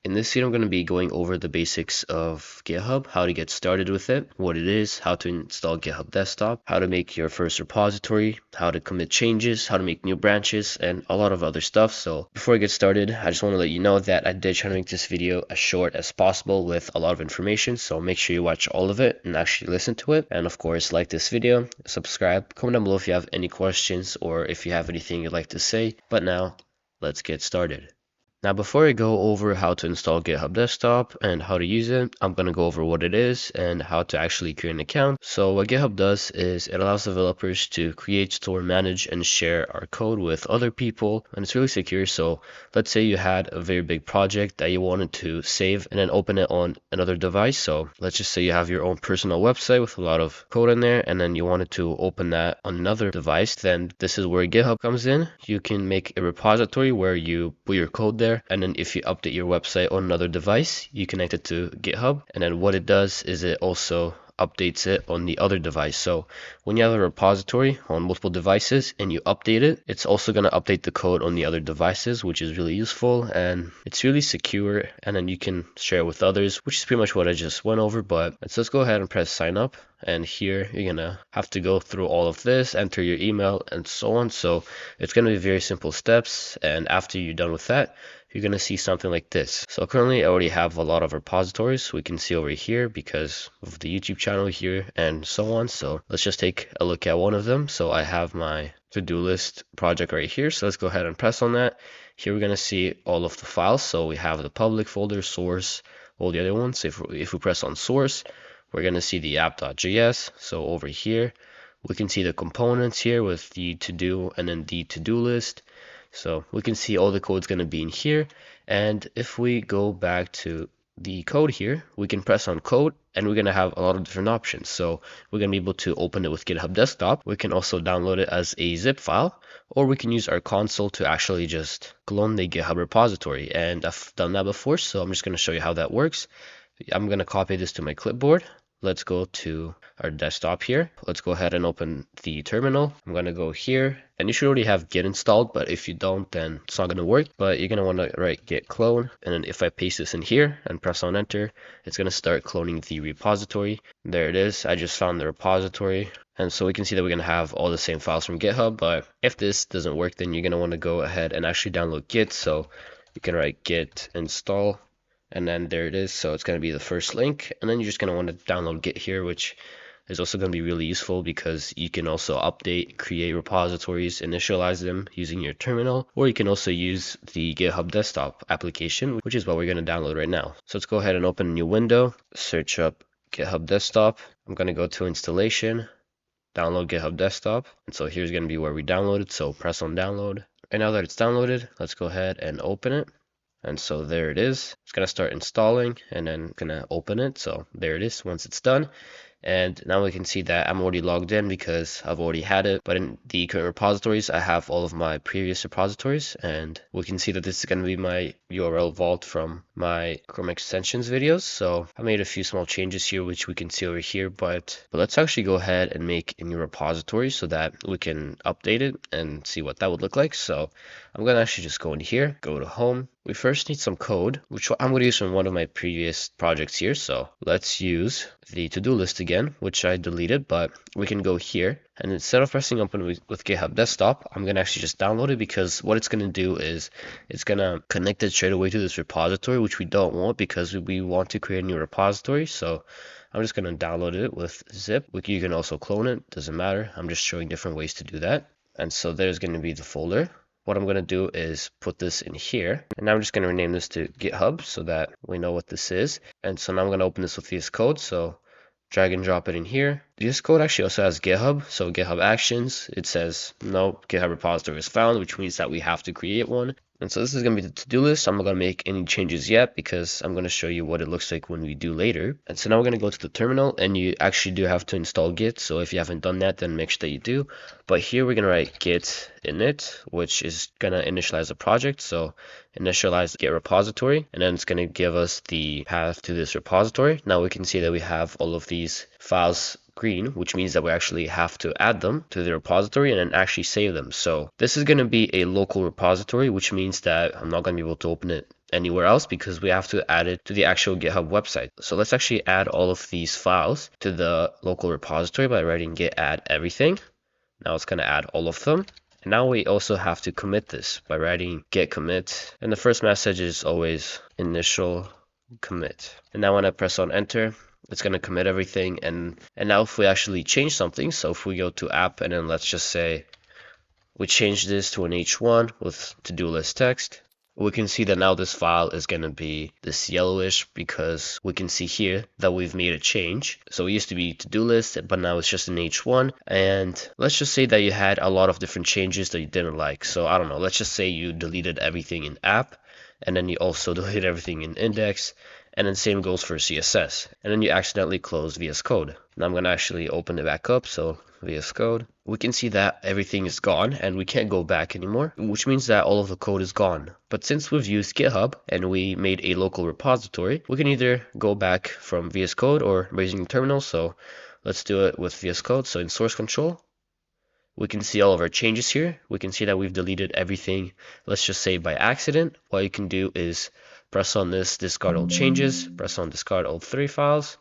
In this video, I'm going to be going over the basics of GitHub, how to get started with it, what it is, how to install GitHub Desktop, how to make your first repository, how to commit changes, how to make new branches, and a lot of other stuff. So before I get started, I just want to let you know that I did try to make this video as short as possible with a lot of information. So make sure you watch all of it and actually listen to it. And of course, like this video, subscribe, comment down below if you have any questions or if you have anything you'd like to say. But now, let's get started. Now, before I go over how to install GitHub Desktop and how to use it, I'm going to go over what it is and how to actually create an account. So what GitHub does is it allows developers to create, store, manage, and share our code with other people, and it's really secure. So let's say you had a very big project that you wanted to save and then open it on another device. So let's just say you have your own personal website with a lot of code in there, and then you wanted to open that on another device. Then this is where GitHub comes in. You can make a repository where you put your code there. And then if you update your website on another device, you connect it to GitHub. And then what it does is it also updates it on the other device. So when you have a repository on multiple devices and you update it, it's also going to update the code on the other devices, which is really useful and it's really secure. And then you can share it with others, which is pretty much what I just went over. But let's go ahead and press sign up. And here you're gonna have to go through all of this, enter your email and so on. So it's gonna be very simple steps. And after you're done with that, you're going to see something like this. So currently I already have a lot of repositories we can see over here because of the YouTube channel here and so on. So let's just take a look at one of them. So I have my to-do list project right here. So let's go ahead and press on that. Here we're going to see all of the files. So we have the public folder, source, all the other ones. If we press on source, we're going to see the app.js. So over here, we can see the components here with the to-do and then the to-do list. So we can see all the code's going to be in here. And if we go back to the code here, we can press on code and we're going to have a lot of different options. So we're going to be able to open it with GitHub Desktop. We can also download it as a zip file, or we can use our console to actually just clone the GitHub repository. And I've done that before, so I'm just going to show you how that works. I'm going to copy this to my clipboard. Let's go to our desktop here. Let's go ahead and open the terminal. I'm going to go here, and you should already have Git installed, but if you don't, then it's not going to work. But you're going to want to write git clone, and then if I paste this in here and press on enter, it's going to start cloning the repository. There it is. I just found the repository. And so we can see that we're going to have all the same files from GitHub, but if this doesn't work, then you're going to want to go ahead and actually download Git. So you can write git install. And then there it is. So it's going to be the first link. And then you're just going to want to download Git here, which is also going to be really useful because you can also update, create repositories, initialize them using your terminal, or you can also use the GitHub Desktop application, which is what we're going to download right now. So let's go ahead and open a new window, search up GitHub Desktop. I'm going to go to installation, download GitHub Desktop. And so here's going to be where we download it. So press on download. And now that it's downloaded, let's go ahead and open it. And so there it is. It's going to start installing and then going to open it. So there it is once it's done. And now we can see that I'm already logged in because I've already had it. But in the current repositories, I have all of my previous repositories. And we can see that this is going to be my URL vault from my Chrome extensions videos. So I made a few small changes here, which we can see over here. But let's actually go ahead and make a new repository so that we can update it and see what that would look like. So I'm going to actually just go in here, go to home. We first need some code, which I'm going to use from one of my previous projects here. So let's use the to-do list again, which I deleted, but we can go here. And instead of pressing open with GitHub Desktop, I'm going to actually just download it because what it's going to do is it's going to connect it straight away to this repository, which we don't want because we want to create a new repository. So I'm just going to download it with zip. You can also clone it, doesn't matter. I'm just showing different ways to do that. And so there's going to be the folder. What I'm going to do is put this in here, and now I'm just going to rename this to GitHub so that we know what this is. And so now I'm going to open this with VS Code. So drag and drop it in here. VS Code actually also has GitHub. So GitHub Actions, it says no GitHub repository is found, which means that we have to create one. And so this is going to be the to-do list. I'm not going to make any changes yet because I'm going to show you what it looks like when we do later. And so now we're going to go to the terminal, and you actually do have to install Git. So if you haven't done that, then make sure that you do. But here we're going to write git init, which is going to initialize a project. So initialize Git repository, and then it's going to give us the path to this repository. Now we can see that we have all of these files green, which means that we actually have to add them to the repository and then actually save them. So this is going to be a local repository, which means that I'm not going to be able to open it anywhere else because we have to add it to the actual GitHub website. So let's actually add all of these files to the local repository by writing git add everything. Now it's going to add all of them. And now we also have to commit this by writing git commit. And the first message is always initial commit. And now when I press on enter, it's going to commit everything. And now if we actually change something, so if we go to app and then let's just say we change this to an H1 with to-do list text, we can see that now this file is going to be this yellowish because we can see here that we've made a change. So it used to be to-do list, but now it's just an H1. And let's just say that you had a lot of different changes that you didn't like. So I don't know, let's just say you deleted everything in app, and then you also deleted everything in index, and then same goes for CSS. And then you accidentally close VS Code. Now I'm going to actually open it back up. So VS Code, we can see that everything is gone and we can't go back anymore, which means that all of the code is gone. But since we've used GitHub and we made a local repository, we can either go back from VS Code or by using the terminal. So let's do it with VS Code. So in source control, we can see all of our changes here. We can see that we've deleted everything, let's just say by accident. What you can do is press on this discard all changes, press on discard all 3 files,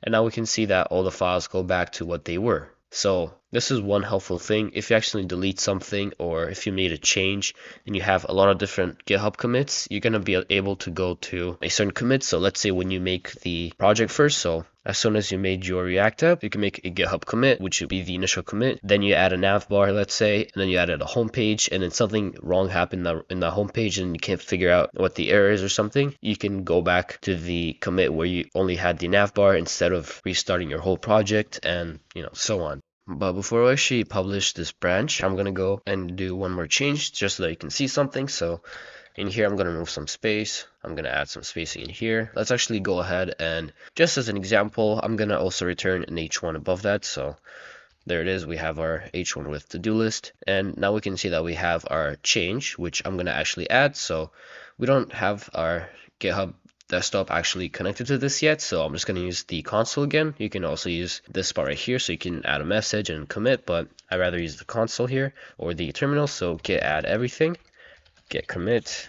and now we can see that all the files go back to what they were. So this is one helpful thing. If you actually delete something or if you made a change and you have a lot of different GitHub commits, you're going to be able to go to a certain commit. So let's say when you make the project first, so as soon as you made your React app, you can make a GitHub commit, which would be the initial commit. Then you add a nav bar, let's say, and then you added a home page, and then something wrong happened in the home page and you can't figure out what the error is or something. You can go back to the commit where you only had the nav bar instead of restarting your whole project, and so on. But before I actually publish this branch, I'm going to go and do one more change just so that you can see something. So in here, I'm going to remove some space. I'm going to add some spacing in here. Let's actually go ahead and just as an example, I'm going to also return an H1 above that. So there it is. We have our H1 with to-do list. And now we can see that we have our change, which I'm going to actually add. So we don't have our GitHub desktop actually connected to this yet, so I'm just going to use the console again. You can also use this part right here, so you can add a message and commit, but I'd rather use the console here or the terminal. So git add everything, git commit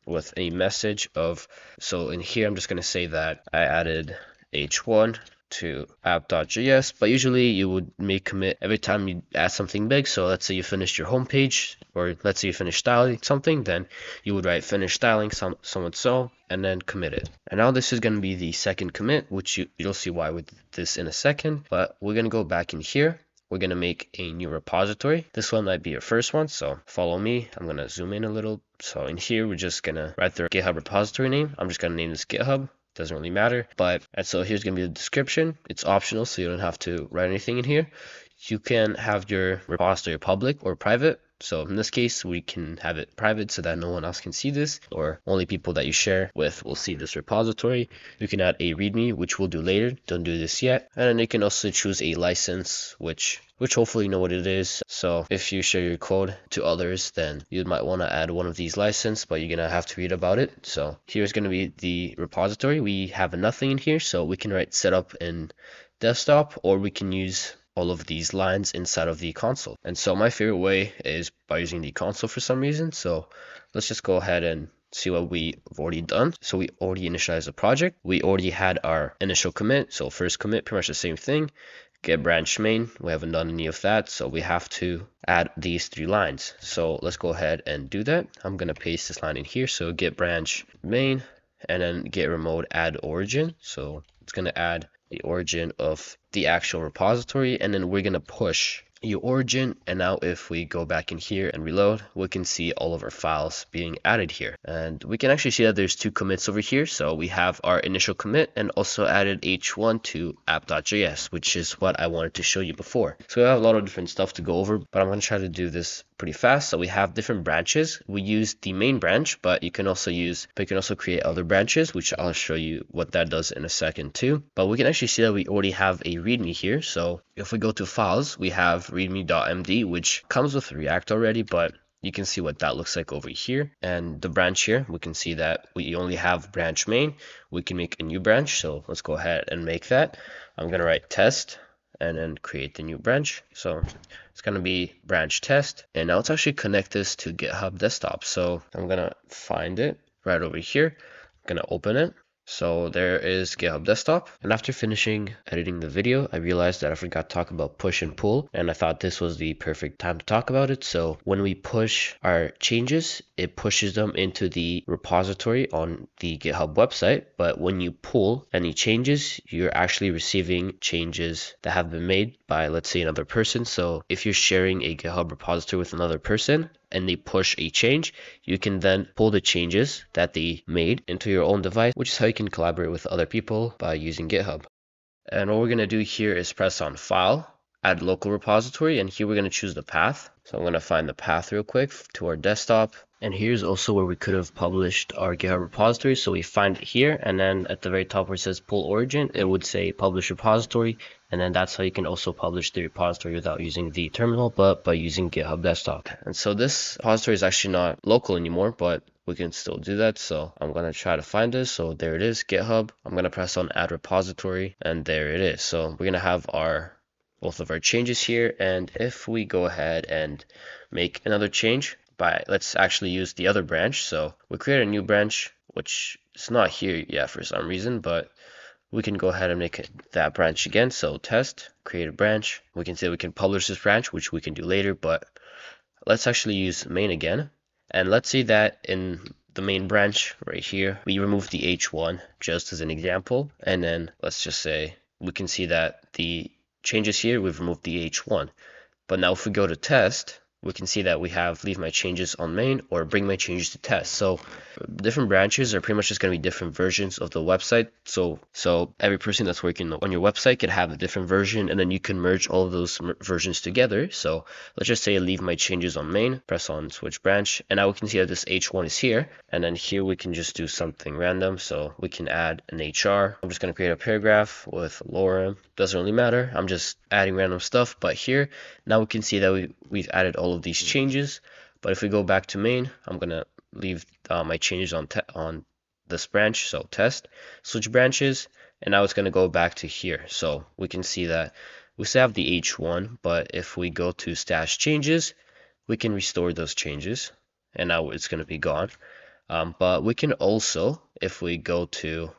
with a message of, so in here I'm just going to say that I added H1 to app.js, but usually you would make commit every time you add something big. So let's say you finished your home page, or let's say you finished styling something, then you would write finish styling so and so, and then commit it. And now this is going to be the second commit, which you'll see why with this in a second. But we're going to go back in here. We're going to make a new repository. This one might be your first one, so follow me. I'm going to zoom in a little. So in here, we're just going to write the GitHub repository name. I'm just going to name this GitHub. Doesn't really matter. And so here's going to be the description. It's optional, so you don't have to write anything in here. You can have your repository public or private. So in this case, we can have it private so that no one else can see this, or only people that you share with will see this repository. You can add a README, which we'll do later. Don't do this yet. And then you can also choose a license, which hopefully you know what it is. So if you share your code to others, then you might want to add one of these licenses, but you're going to have to read about it. So here's going to be the repository. We have nothing in here, so we can write setup in desktop, or we can use all of these lines inside of the console. And so my favorite way is by using the console for some reason. So let's just go ahead and see what we've already done. So we already initialized the project. We already had our initial commit. So first commit, pretty much the same thing. Get branch main. We haven't done any of that. So we have to add these 3 lines. So let's go ahead and do that. I'm going to paste this line in here. So get branch main and then get remote add origin. So it's going to add the origin of the actual repository, and then we're going to push your origin. And now if we go back in here and reload, we can see all of our files being added here, and we can actually see that there's 2 commits over here. So we have our initial commit and also added H1 to app.js, which is what I wanted to show you before. So we have a lot of different stuff to go over, but I'm going to try to do this pretty fast. So we have different branches. We use the main branch, but you can also create other branches, which I'll show you what that does in a second too. But we can actually see that we already have a README here. So if we go to files, we have readme.md, which comes with React already, but you can see what that looks like over here. And the branch here, we can see that we only have branch main. We can make a new branch. So let's go ahead and make that. I'm going to write test and then create the new branch. So it's going to be branch test. And now let's actually connect this to GitHub desktop. So I'm going to find it. right over here. I'm gonna open it. So there is GitHub Desktop. And after finishing editing the video, I realized that I forgot to talk about push and pull. And I thought this was the perfect time to talk about it. So when we push our changes, it pushes them into the repository on the GitHub website. But when you pull any changes, you're actually receiving changes that have been made by, let's say, another person. So if you're sharing a GitHub repository with another person, and they push a change, you can then pull the changes that they made into your own device, which is how you can collaborate with other people by using GitHub. And what we're going to do here is press on File, Add Local Repository, and here we're going to choose the path. So I'm going to find the path real quick to our desktop. And here's also where we could have published our GitHub repository. So we find it here, and then at the very top where it says pull origin, it would say publish repository. And then that's how you can also publish the repository without using the terminal, but by using GitHub Desktop. And so this repository is actually not local anymore, but we can still do that. So I'm going to try to find this. So there it is, GitHub. I'm going to press on add repository, and there it is. So we're going to have both of our changes here. And if we go ahead and make another change, let's actually use the other branch. So we create a new branch, which is not here yet for some reason, but we can go ahead and make that branch again. So test, create a branch. We can say we can publish this branch, which we can do later, but let's actually use main again. And let's say that in the main branch right here, we remove the H1 just as an example. And then let's just say we can see that the changes here, we've removed the H1. But now if we go to test, we can see that we have leave my changes on main or bring my changes to test. So different branches are pretty much just going to be different versions of the website. So every person that's working on your website could have a different version, and then you can merge all of those versions together. So let's just say leave my changes on main, press on switch branch, and now we can see that this H1 is here. And then here we can just do something random. So we can add an HR. I'm just going to create a paragraph with lorem. Doesn't really matter. I'm just adding random stuff. But here, now we can see that we've added all of these changes. But if we go back to main, I'm going to leave my changes on this branch, so test, switch branches, and now it's going to go back to here. So we can see that we still have the H1, but if we go to stash changes, we can restore those changes, and now it's going to be gone. But we can also, if we go to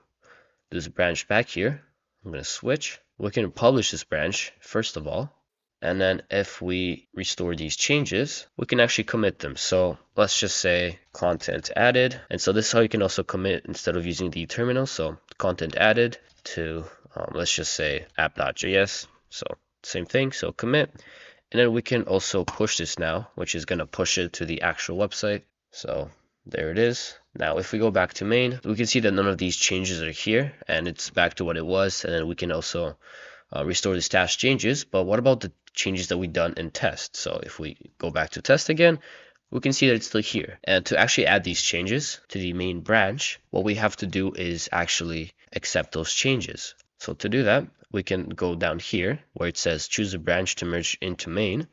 this branch back here, I'm going to switch. We can publish this branch first of all. And then if we restore these changes, we can actually commit them. So let's just say content added. And so this is how you can also commit instead of using the terminal. So content added to, let's just say app.js. So same thing, so commit. And then we can also push this now, which is going to push it to the actual website. So there it is. Now, if we go back to main, we can see that none of these changes are here, and it's back to what it was. And then we can also restore the stash changes. But what about the changes that we done in test? So if we go back to test again, we can see that it's still here. And to actually add these changes to the main branch, what we have to do is actually accept those changes. So to do that, we can go down here where it says choose a branch to merge into main,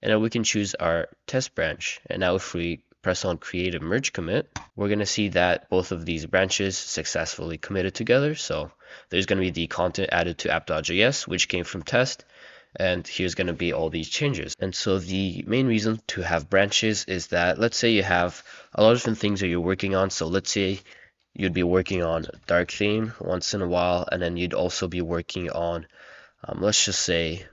and then we can choose our test branch. And now if we press on create a merge commit, we're going to see that both of these branches successfully committed together. So there's going to be the content added to app.js, which came from test, and here's going to be all these changes. And so the main reason to have branches is that, let's say you have a lot of different things that you're working on. So let's say you'd be working on dark theme once in a while, and then you'd also be working on, let's just say,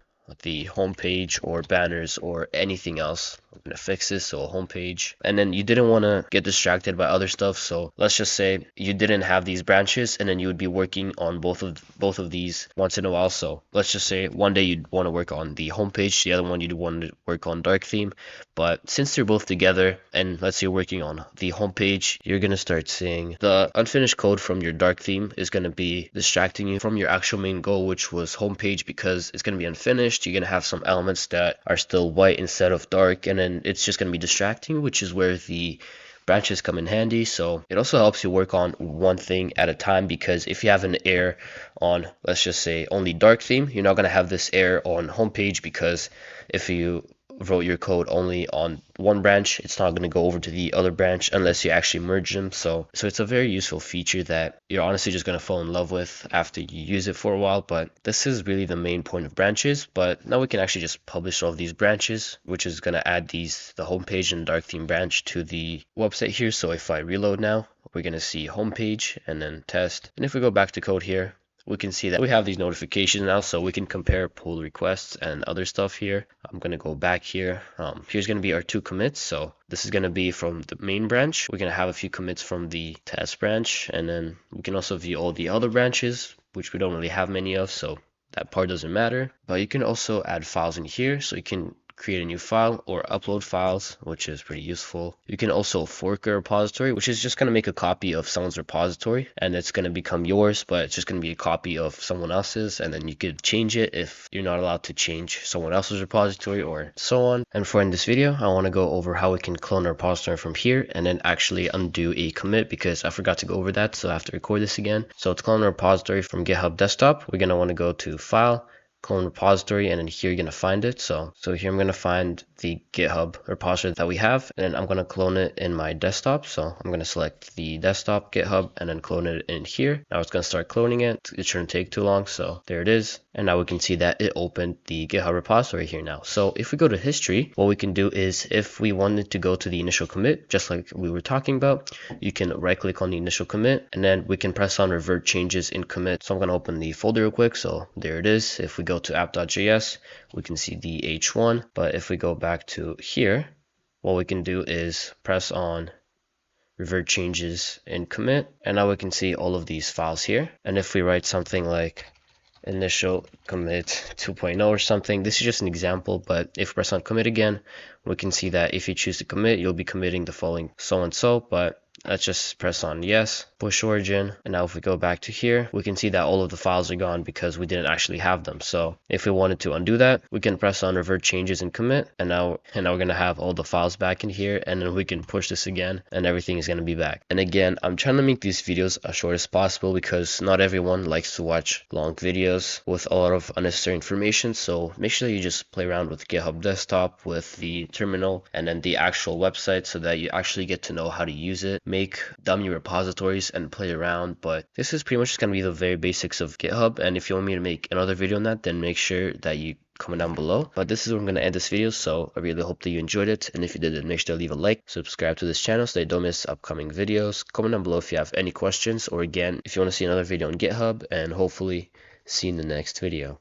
the homepage or banners or anything else. I'm gonna fix this, so a homepage. And then you didn't want to get distracted by other stuff, so let's just say you didn't have these branches, and then you would be working on both of these once in a while. So let's just say one day you'd want to work on the homepage, the other one you'd want to work on dark theme. But since they're both together, and let's say you're working on the homepage, you're gonna start seeing the unfinished code from your dark theme is gonna be distracting you from your actual main goal, which was homepage, because it's gonna be unfinished. You're gonna have some elements that are still white instead of dark, and then it's just gonna be distracting, which is where the branches come in handy. So it also helps you work on one thing at a time, because if you have an error on, let's just say, only dark theme, you're not gonna have this error on homepage, because if you wrote your code only on one branch, it's not going to go over to the other branch unless you actually merge them. So it's a very useful feature that you're honestly just going to fall in love with after you use it for a while. But this is really the main point of branches. But now we can actually just publish all of these branches, which is going to add the homepage and dark theme branch to the website here. So if I reload now, we're going to see homepage and then test. And if we go back to code here, we can see that we have these notifications now, so we can compare pull requests and other stuff here. I'm going to go back here. Here's going to be our 2 commits. So this is going to be from the main branch. We're going to have a few commits from the test branch, and then we can also view all the other branches, which we don't really have many of, so that part doesn't matter. But you can also add files in here, so you can create a new file or upload files, which is pretty useful. You can also fork a repository, which is just going to make a copy of someone's repository, and it's going to become yours, but it's just going to be a copy of someone else's, and then you could change it if you're not allowed to change someone else's repository or so on. And for in this video, I want to go over how we can clone a repository from here and then actually undo a commit, because I forgot to go over that, so I have to record this again. So to clone a repository from GitHub desktop, we're going to want to go to File, clone repository, and then here you're going to find it. So here I'm going to find the GitHub repository that we have, and then I'm going to clone it in my desktop. So I'm going to select the desktop GitHub and then clone it in here. Now it's going to start cloning it. It shouldn't take too long. So there it is. And now we can see that it opened the GitHub repository here now. So if we go to history, what we can do is if we wanted to go to the initial commit, just like we were talking about, you can right click on the initial commit and then we can press on revert changes in commit. So I'm going to open the folder real quick. So there it is. If we go to app.js, we can see the H1. But if we go back to here, what we can do is press on revert changes in commit, and now we can see all of these files here. And if we write something like initial commit 2.0 or something, this is just an example, but if we press on commit again, we can see that if you choose to commit, you'll be committing the following so and so. But let's just press on yes, push origin, and now if we go back to here, we can see that all of the files are gone because we didn't actually have them. So if we wanted to undo that, we can press on revert changes and commit, and now we're going to have all the files back in here, and then we can push this again and everything is going to be back. And again, I'm trying to make these videos as short as possible because not everyone likes to watch long videos with a lot of unnecessary information. So make sure you just play around with GitHub desktop, with the terminal, and then the actual website so that you actually get to know how to use it. Make dummy repositories and play around, but this is pretty much just going to be the very basics of GitHub. And if you want me to make another video on that, then make sure that you comment down below. But this is where I'm going to end this video, so I really hope that you enjoyed it, and if you did, then make sure to leave a like, subscribe to this channel so that you don't miss upcoming videos. Comment down below if you have any questions, or again, if you want to see another video on GitHub, and hopefully see you in the next video.